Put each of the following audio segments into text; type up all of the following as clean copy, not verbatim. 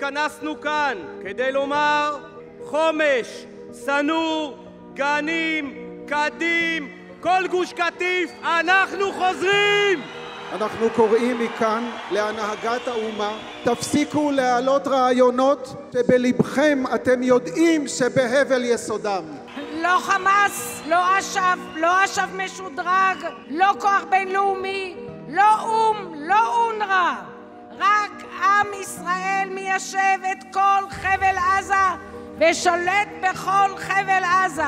התכנסנו כאן כדי לומר חומש, סנור, גנים, קדים, כל גוש קטיף, אנחנו חוזרים! אנחנו קוראים מכאן להנהגת האומה, תפסיקו להעלות רעיונות שבלבכם אתם יודעים שבהבל יסודם. לא חמאס, לא אש"ף, לא אש"ף משודרג, לא כוח בינלאומי, לא אום, לא אונר"א. רק עם ישראל מיישב את כל חבל עזה ושולט בכל חבל עזה.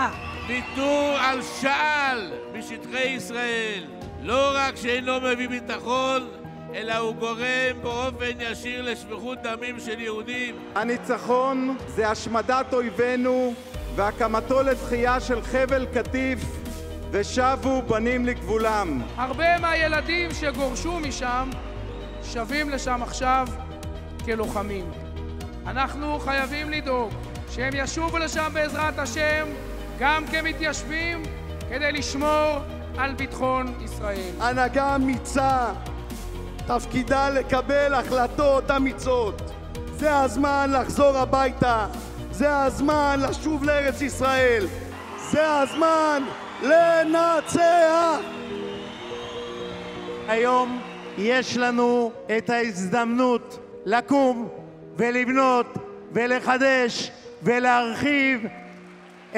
ויתור על שעל בשטחי ישראל לא רק שאינו מביא ביטחון, אלא הוא גורם באופן ישיר לשפיכות דמים של יהודים. הניצחון זה השמדת אויבינו והקמתו לתחייה של חבל קטיף ושבו בנים לגבולם. הרבה מהילדים שגורשו משם שבים לשם עכשיו כלוחמים. אנחנו חייבים לדאוג שהם ישובו לשם בעזרת השם גם כמתיישבים כדי לשמור על ביטחון ישראל. הנהגה אמיצה תפקידה לקבל החלטות אמיצות. זה הזמן לחזור הביתה, זה הזמן לשוב לארץ ישראל, זה הזמן לנצח. היום יש לנו את ההזדמנות לקום ולבנות ולחדש ולהרחיב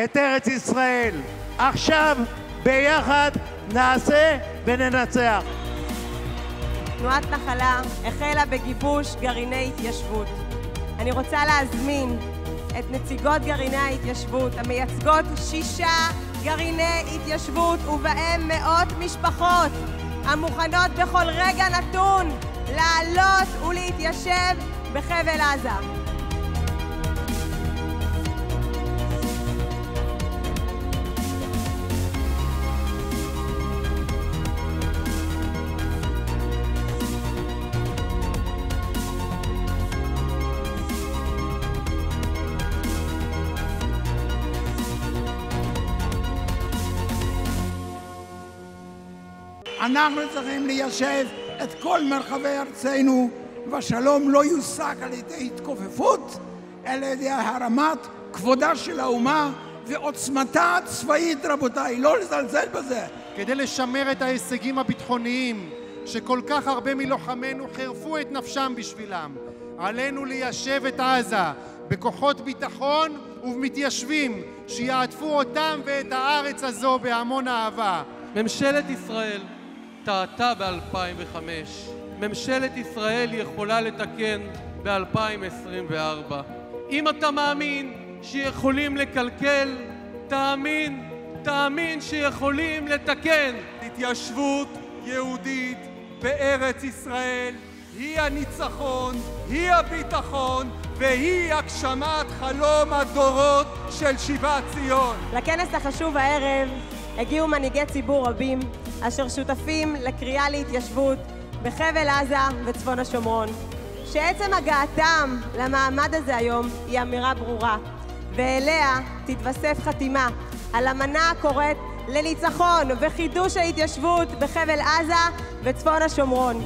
את ארץ ישראל. עכשיו ביחד נעשה וננצח. תנועת נחלה החלה בגיבוש גרעיני התיישבות. אני רוצה להזמין את נציגות גרעיני ההתיישבות המייצגות 6 גרעיני התיישבות ובהם מאות משפחות המוכנות בכל רגע נתון לעלות ולהתיישב בחבל עזה. אנחנו צריכים ליישב את כל מרחבי ארצנו, והשלום לא יושג על ידי התכופפות, אלא על ידי הרמת כבודה של האומה ועוצמתה הצבאית. רבותיי, לא לזלזל בזה. כדי לשמר את ההישגים הביטחוניים שכל כך הרבה מלוחמינו חירפו את נפשם בשבילם, עלינו ליישב את עזה בכוחות ביטחון ובמתיישבים שיעטפו אותם ואת הארץ הזו בהמון אהבה. ממשלת ישראל טעתה ב-2005. ממשלת ישראל יכולה לתקן ב-2024. אם אתה מאמין שיכולים לקלקל, תאמין שיכולים לתקן. התיישבות יהודית בארץ ישראל היא הניצחון, היא הביטחון והיא הגשמת חלום הדורות של שיבת ציון. לכנס החשוב הערב הגיעו מנהיגי ציבור רבים אשר שותפים לקריאה להתיישבות בחבל עזה וצפון השומרון. שעצם הגעתם למעמד הזה היום היא אמירה ברורה, ואליה תתווסף חתימה על אמנה הקוראת לניצחון וחידוש ההתיישבות בחבל עזה וצפון השומרון.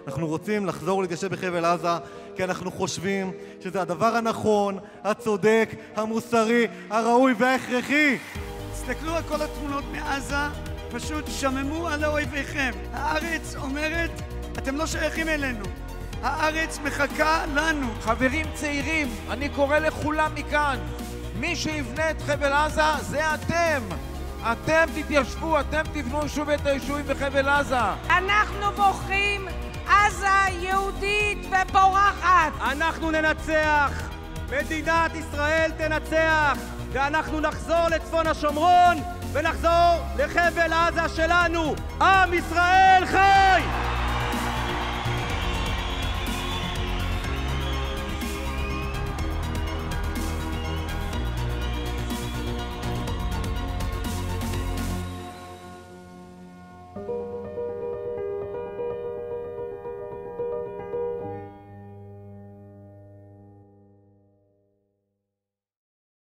אנחנו רוצים לחזור להתיישב בחבל עזה כי אנחנו חושבים שזה הדבר הנכון, הצודק, המוסרי, הראוי וההכרחי. תסתכלו על כל התמונות מעזה, פשוט שממו על אויביכם. הארץ אומרת, אתם לא שייכים אלינו. הארץ מחכה לנו. חברים צעירים, אני קורא לכולם מכאן. מי שיבנה את חבל עזה זה אתם. אתם תתיישבו, אתם תבנו שוב את היישובים בחבל עזה. אנחנו בוחרים עזה יהודית ופורחת. אנחנו ננצח, מדינת ישראל תנצח, ואנחנו נחזור לצפון השומרון ונחזור לחבל עזה שלנו. עם ישראל חי!